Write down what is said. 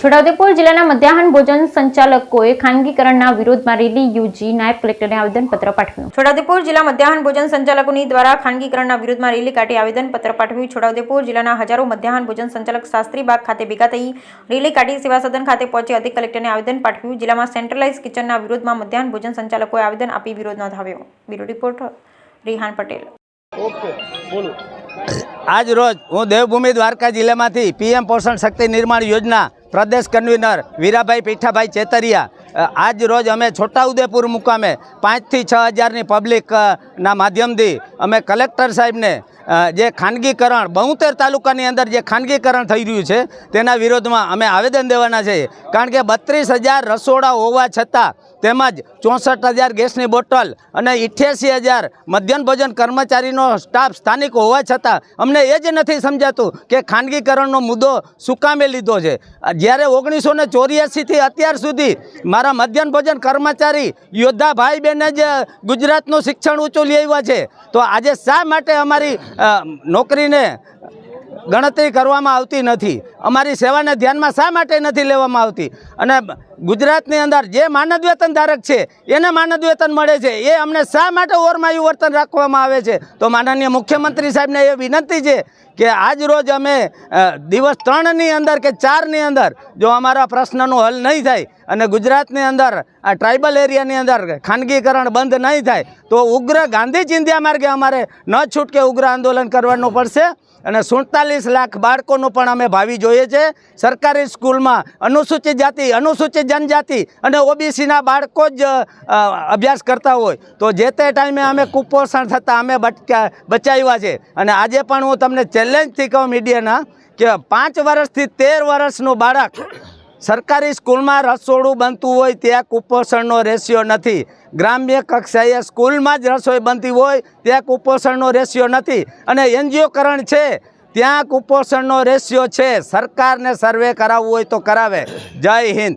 છોટાઉદેપુર જિલ્લાના મધ્યાહન ભોજન સંચાલકોએ ખાનગીકરણના વિરોધમાં રેલી યોજી નાયબ કલેક્ટરને આવેદનપત્ર પાઠવ્યું। છોટાઉદેપુર જિલ્લા મધ્યાહન ભોજન સંચાલકોની દ્વારા ખાનગીકરણના વિરોધમાં રેલી કાઢી આવેદનપત્ર પાઠવ્યું। છોટાઉદેપુર જિલ્લાના હજારો મધ્યાહન ભોજન સંચાલક શાસ્ત્રીબાગ ખાતે ભેગા થઈ રેલી કાઢી સેવા સદન ખાતે પહોંચી અધિક કલેક્ટરને આવેદન પાઠવ્યું। જિલ્લામાં સેન્ટ્રલાઇઝ કિચનના વિરોધમાં મધ્યાહન ભોજન સંચાલકોએ આવેદન આપી વિરોધ નોંધાવ્યો। Bureau report Rehan Patel. आज रोज हूँ देवभूमि द्वारका जिले में पीएम पोषण शक्ति निर्माण योजना प्रदेश कन्वीनर वीराभाई पीठाभाई चेतरिया आज रोज अमे छोटाउदेपुर मुकामे 5 થી 6 हज़ार पब्लिक ना माध्यम थी अमे कलेक्टर साहेब ने जे खानगीकरण 72 तालुकानी अंदर जे खानगीकरण थई रह्युं छे तेना विरोधमां अमे आवेदन देवाना छे। कारण के 32,000 रसोड़ा होवा छतां તેમજ 64,000 ગેસની બોટલ અને 88,000 મધ્યાહન ભોજન કર્મચારીનો સ્ટાફ સ્થાનિક હોવા છતાં અમને એ જ નથી સમજાતું કે ખાનગીકરણનો મુદ્દો શું કામે લીધો છે। જ્યારે 1984થી અત્યાર સુધી મારા મધ્યાહન ભોજન કર્મચારી યોદ્ધા ભાઈ બહેને જ ગુજરાતનું શિક્ષણ ઊંચું લઈ આવ્યા છે, તો આજે શા માટે અમારી નોકરીને ગણતરી કરવામાં આવતી નથી, અમારી સેવાને ધ્યાનમાં શા માટે નથી લેવામાં આવતી? અને ગુજરાતની અંદર જે માનદ વેતન ધારક છે એને માનદ વેતન મળે છે, એ અમને શા માટે ઓરમાયું વર્તન રાખવામાં આવે છે? તો માનનીય મુખ્યમંત્રી સાહેબને એ વિનંતી છે કે આજ રોજ અમે દિવસ 3ની અંદર કે 4ની અંદર જો અમારા પ્રશ્નનું હલ નહીં થાય અને ગુજરાતની અંદર આ ટ્રાઇબલ એરિયાની અંદર ખાનગીકરણ બંધ નહીં થાય તો ઉગ્ર ગાંધી ચિંધ્યા માર્ગે અમારે ન છૂટકે ઉગ્ર આંદોલન કરવાનું પડશે। અને 47 લાખ બાળકોનું પણ અમે ભાવિ જોઈએ છે। સરકારી સ્કૂલમાં અનુસૂચિત જાતિ, અનુસૂચિત જનજાતિ અને ઓબીસીના બાળકો જ અભ્યાસ કરતા હોય તો જે તે ટાઈમે અમે કુપોષણ થતાં અમે બચાવ્યા છે। અને આજે પણ હું તમને ચેલેન્જથી કહું મીડિયાના કે 5 વર્ષથી 13 વર્ષનું બાળક સરકારી સ્કૂલમાં રસોડું બનતું હોય ત્યાં કુપોષણનો રેશિયો નથી, ગ્રામ્ય કક્ષાએ સ્કૂલમાં જ રસોઈ બનતી હોય ત્યાં કુપોષણનો રેશિયો નથી, અને એનજીઓકરણ છે ત્યાં કુપોષણનો રેશિયો છે। સરકારને સર્વે કરાવવું હોય તો કરાવે। જય હિન્દ।